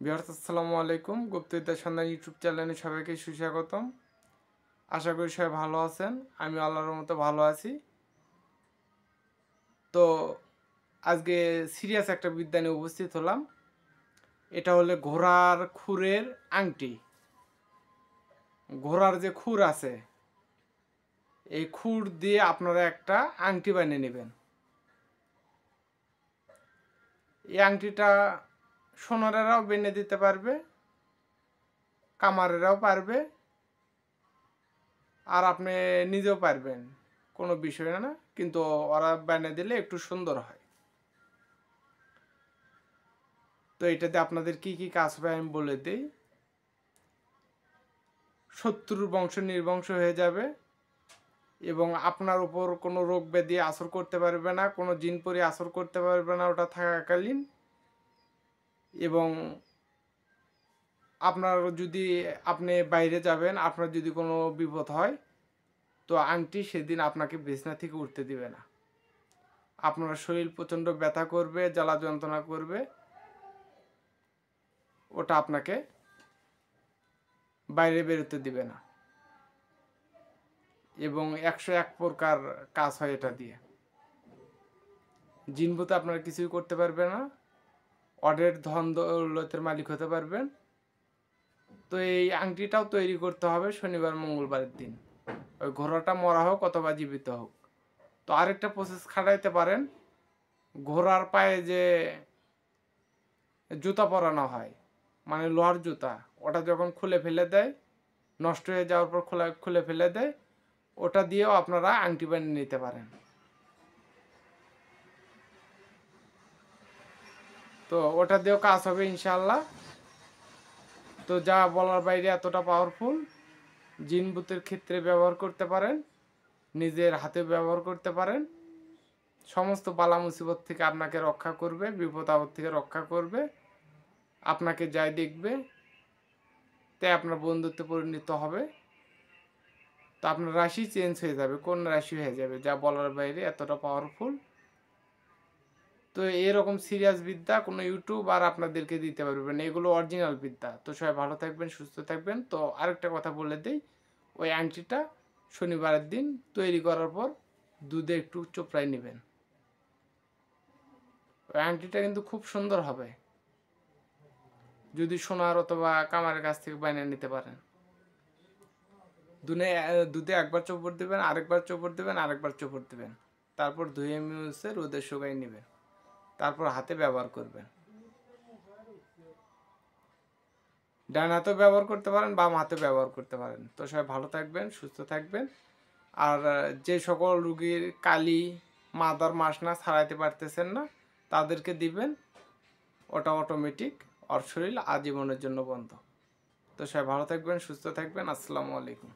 Viewers আসসালামু আলাইকুম। গুপ্তবিদ্যা সন্ধান ইউটিউব চ্যানেলে সবাইকে সুস্বাগতম। আশা করি সবাই ভালো আছেন। আমি আল্লাহর রহমতে ভালো আছি। তো আজকে সিরিয়াস একটা বিদ্যা নিয়ে উপস্থিত হলাম। এটা হলো ঘোড়ার খুরের আংটি। ঘোড়ার যে খুর আছে, এই খুর দিয়ে আপনারা একটা আংটি বানিয়ে নেবেন। এই আংটিটা সোনারেরাও বেনে দিতে পারবে, কামারেরাও পারবে, আর আপনি নিজেও পারবেন, কোনো বিষয় না। কিন্তু ওরা বানিয়ে দিলে একটু সুন্দর হয়। তো এটাতে আপনাদের কি কি কাজ হবে আমি বলে দিই। শত্রুর বংশ নির্বংশ হয়ে যাবে এবং আপনার উপর কোনো রোগ ব্যাধি আসর করতে পারবে না, কোনো জিনপরি আসর করতে পারবে না ওটা থাকাকালীন। এবং আপনার যদি আপনি বাইরে যাবেন, আপনার যদি কোনো বিপদ হয়, তো আংটি সেদিন আপনাকে বিছনা থেকে উঠতে দিবে না। আপনার শরীর প্রচণ্ড ব্যথা করবে, জ্বালা যন্ত্রণা করবে, ওটা আপনাকে বাইরে বেরোতে দিবে না। এবং 101 প্রকার কাজ হয় এটা দিয়ে। জিনভূত আপনারা কিছুই করতে পারবে না, অডের ধন দৌলতের মালিক হতে পারবেন। তো এই আংটিটাও তৈরি করতে হবে শনিবার মঙ্গলবারের দিন, ওই ঘোড়াটা মরা হোক অথবা জীবিত হোক। তো আরেকটা প্রসেস খাটাইতে পারেন। ঘোড়ার পায়ে যে জুতা পরানো হয়, মানে লোহার জুতা, ওটা যখন খুলে ফেলে দেয়, নষ্ট হয়ে যাওয়ার পর খুলে ফেলে দেয়, ওটা দিয়েও আপনারা আংটি বানিয়ে নিতে পারেন। তো ওটা দিয়েও কাজ হবে ইনশাআল্লাহ। তো যা বলার বাইরে এতটা পাওয়ারফুল। জিনভূতের ক্ষেত্রে ব্যবহার করতে পারেন, নিজের হাতে ব্যবহার করতে পারেন। সমস্ত বালা মুসিবত থেকে আপনাকে রক্ষা করবে, বিপদ আপদ থেকে রক্ষা করবে। আপনাকে যাই দেখবে তাই আপনার বন্ধুত্বে পরিণত হবে। তো আপনার রাশি চেঞ্জ হয়ে যাবে, কোন রাশি হয়ে যাবে, যা বলার বাইরে এতটা পাওয়ারফুল। তো এরকম সিরিয়াস বিদ্যা কোনো ইউটিউব আর আপনাদেরকে দিতে পারবে না, এগুলো অরিজিনাল বিদ্যা। তো সবাই ভালো থাকবেন, সুস্থ থাকবেন। তো আরেকটা কথা বলে দিই, ওই আংটিটা শনিবারের দিন তৈরি করার পর দুধে একটু চোপড়াই নেবেন। ওই আংটিটা কিন্তু খুব সুন্দর হবে যদি সোনার অথবা কামারের কাছ থেকে বানিয়ে নিতে পারেন। দুধে একবার চোপড় দেবেন, আরেকবার চোপড় দেবেন, আরেকবার চোপড় দেবেন। তারপর ধুয়ে মুছে রোদে শুকাই নেবেন, তারপর হাতে ব্যবহার করবেন। ডান হাতেও ব্যবহার করতে পারেন, বাম হাতে ব্যবহার করতে পারেন। তো সবাই ভালো থাকবেন, সুস্থ থাকবেন। আর যে সকল রুগীর কালি, মাদার মাসনা ছাড়াইতে পারতেছেন না, তাদেরকে দিবেন, ওটা অটোমেটিক ওর শরীর আজীবনের জন্য বন্ধ। তো সবাই ভালো থাকবেন, সুস্থ থাকবেন। আসসালামু আলাইকুম।